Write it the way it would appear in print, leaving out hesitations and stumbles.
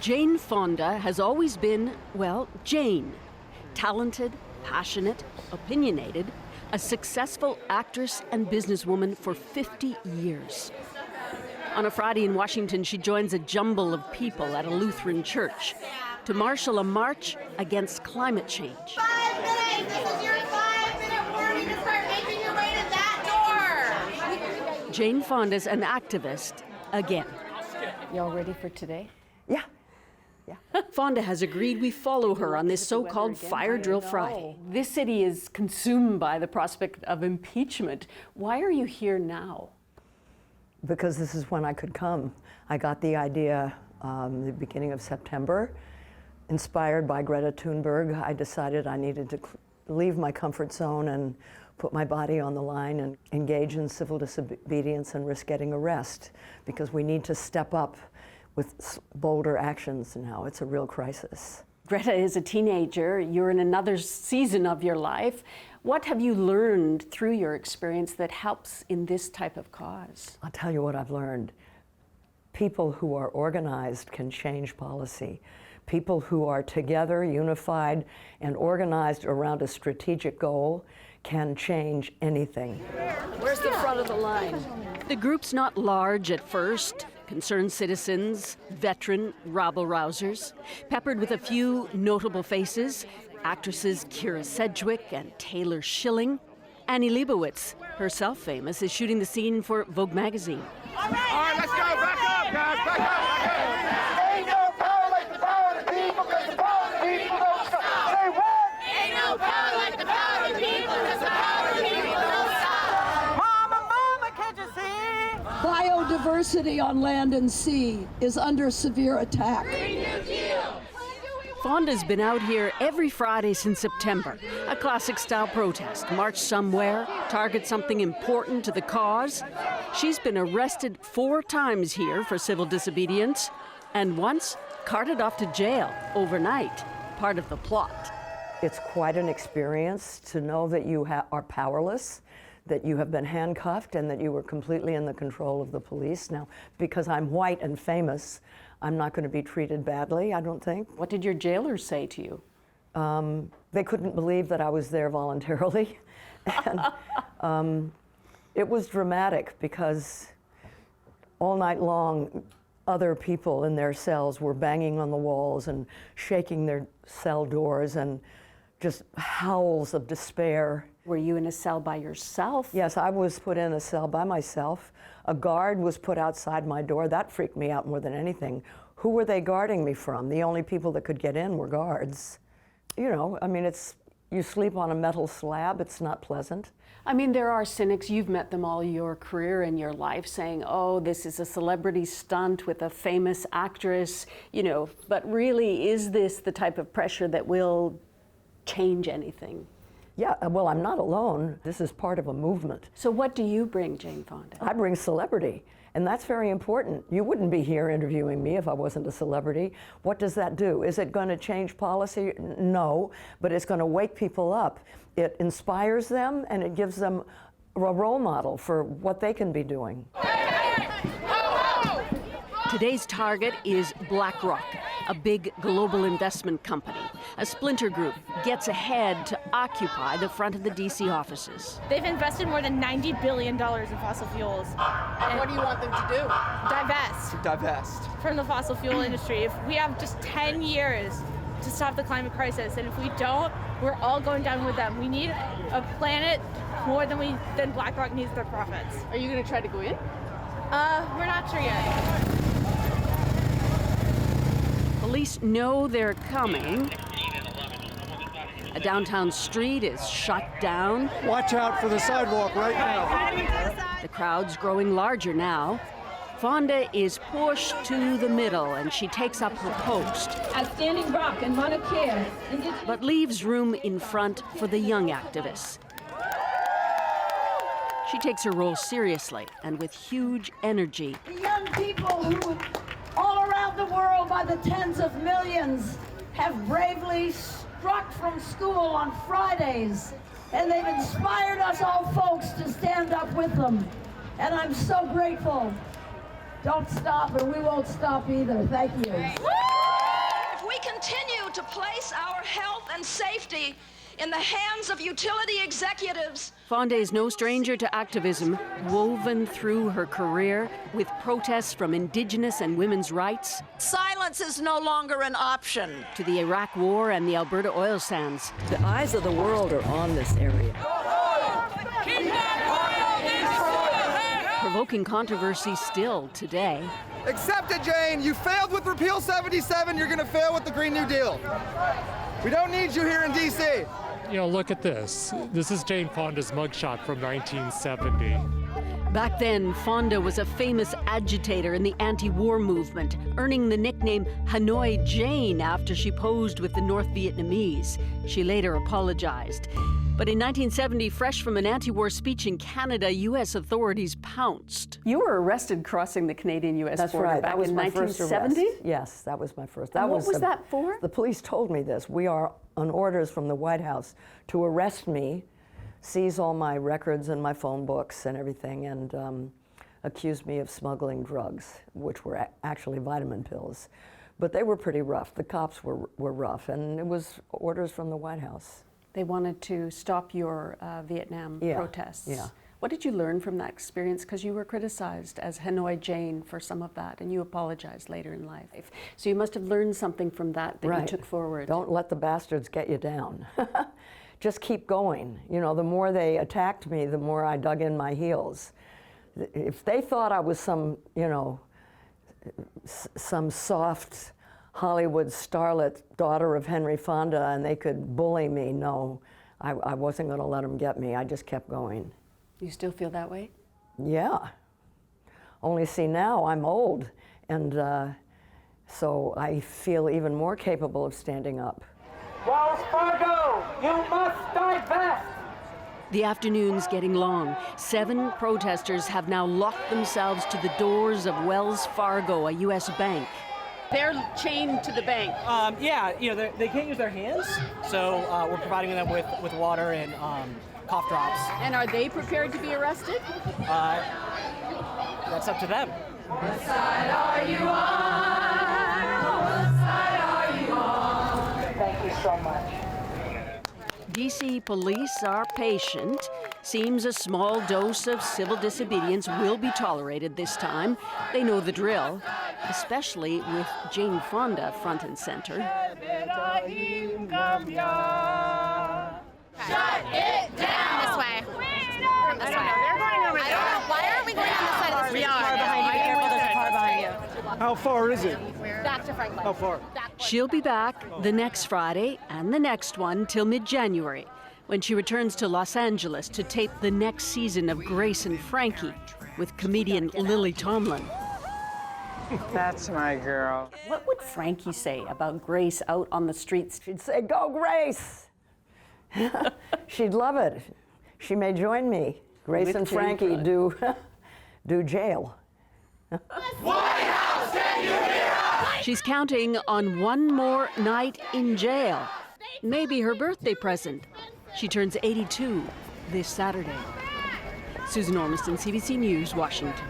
Jane Fonda has always been, well, Jane. Talented, passionate, opinionated, a successful actress and businesswoman for 50 years. On a Friday in Washington, she joins a jumble of people at a Lutheran church to marshal a march against climate change. 5 minutes! This is your 5-minute warning to start making your way to that door! Jane Fonda's an activist again. Y'all ready for today? Yeah. Fonda has agreed we follow her on this so-called Fire Drill Friday. This city is consumed by the prospect of impeachment. Why are you here now? Because this is when I could come. I got the idea the beginning of September. Inspired by Greta Thunberg, I decided I needed to leave my comfort zone and put my body on the line and engage in civil disobedience and risk getting arrest, because we need to step up with bolder actions now. It's a real crisis. Greta is a teenager. You're in another season of your life. What have you learned through your experience that helps in this type of cause? I'll tell you what I've learned. People who are organized can change policy. People who are together, unified, and organized around a strategic goal can change anything. Where's the front of the line? The group's not large at first. Concerned citizens, veteran rabble-rousers, peppered with a few notable faces, actresses Kira Sedgwick and Taylor Schilling. Annie Leibovitz, herself famous, is shooting the scene for Vogue magazine. All right, let's go. Back up, guys. Back up. Ain't no power like the power of the people, because the power of the people don't stop. Say what? Ain't no power like the power of the people, because the power of the people don't stop! Mama, can't you see? Biodiversity on land and sea is under severe attack. Fonda's been out here every Friday since September. A classic-style protest, march somewhere, target something important to the cause. She's been arrested 4 times here for civil disobedience, and once carted off to jail overnight, part of the plot. It's quite an experience to know that you are powerless, that you have been handcuffed, and that you were completely in the control of the police. Now, because I'm white and famous, I'm not going to be treated badly, I don't think. What did your jailers say to you? They couldn't believe that I was there voluntarily. And it was dramatic because all night long, other people in their cells were banging on the walls and shaking their cell doors, and just howls of despair. Were you in a cell by yourself? Yes, I was put in a cell by myself. A guard was put outside my door. That freaked me out more than anything. Who were they guarding me from? The only people that could get in were guards. You know, I mean, you sleep on a metal slab, it's not pleasant. I mean, there are cynics, you've met them all your career and your life, saying, oh, this is a celebrity stunt with a famous actress, you know, but really, is this the type of pressure that will change anything? Yeah, well, I'm not alone. This is part of a movement. So what do you bring, Jane Fonda? I bring celebrity, and that's very important. You wouldn't be here interviewing me if I wasn't a celebrity. What does that do? Is it going to change policy? No, but it's going to wake people up. It inspires them, and it gives them a role model for what they can be doing. Today's target is BlackRock, a big global investment company. A splinter group gets ahead to occupy the front of the D.C. offices. They've invested more than $90 billion in fossil fuels. And what do you want them to do? Divest from the fossil fuel industry. If we have just 10 years to stop the climate crisis, and if we don't, we're all going down with them. We need a planet more than BlackRock needs their profits. Are you going to try to go in? We're not sure yet. Police know they're coming. A downtown street is shut down. Watch out for the sidewalk right now. The crowd's growing larger now. Fonda is pushed to the middle, and she takes up her post, At Standing Rock in Mauna Kea, but leaves room in front for the young activists. She takes her role seriously and with huge energy. the young people who, all around the world by the tens of millions, have bravely struck from school on Fridays, and they've inspired us all folks to stand up with them. And I'm so grateful. Don't stop, and we won't stop either. Thank you. continue to place our health and safety in the hands of utility executives. Fonda is no stranger to activism, woven through her career with protests from Indigenous and women's rights. Silence is no longer an option. To the Iraq War and the Alberta oil sands. The eyes of the world are on this area. Provoking controversy still today. Accept it, Jane. You failed with Repeal 77. You're going to fail with the Green New Deal. We don't need you here in D.C. You know, look at this. This is Jane Fonda's mugshot from 1970. Back then, Fonda was a famous agitator in the anti-war movement, earning the nickname Hanoi Jane after she posed with the North Vietnamese. She later apologized. But in 1970, fresh from an anti-war speech in Canada, U.S. authorities pounced. You were arrested crossing the Canadian-U.S. border right. back That was in my 1970? first arrest. Yes, that was my first. And what was that for? The police told me this. We are on orders from the White House to arrest me, seize all my records and my phone books and everything, and accuse me of smuggling drugs, which were actually vitamin pills. But they were pretty rough. The cops were rough, and it was orders from the White House. They wanted to stop your Vietnam protests. Yeah. What did you learn from that experience? Because you were criticized as Hanoi Jane for some of that, and you apologized later in life. So you must have learned something from that Right. you took forward. Don't let the bastards get you down. Just keep going. You know, the more they attacked me, the more I dug in my heels. If they thought I was some, you know, some soft Hollywood starlet, daughter of Henry Fonda, and they could bully me, no, I wasn't going to let them get me. I just kept going. You still feel that way? Yeah. Only see, now I'm old, and so I feel even more capable of standing up. Wells Fargo, you must divest. The afternoon's getting long. 7 protesters have now locked themselves to the doors of Wells Fargo, a U.S. bank. They're chained to the bank. Yeah, you know, they can't use their hands, so we're providing them with water and cough drops. And are they prepared to be arrested? That's up to them. What side are you on? What side are you on? Thank you so much. D.C. police are patient. Seems a small dose of civil disobedience will be tolerated this time. They know the drill, especially with Jane Fonda front and center. Shut it down! This way. From this way. They're going over there. I don't know. Why aren't we going on this side of the street? We are. There's a car behind you. How far is it? Back to Franklin. How far? She'll be back the next Friday and the next one till mid-January, when she returns to Los Angeles to tape the next season of Grace and Frankie with comedian Lily Tomlin. That's my girl. What would Frankie say about Grace out on the streets? She'd say, "Go, Grace!" She'd love it. She may join me. Grace With and Jane Frankie Fonda. do jail. White House, can you hear us? She's counting on one more night in jail. Maybe her birthday present. She turns 82 this Saturday. Susan Ormiston, CBC News, Washington.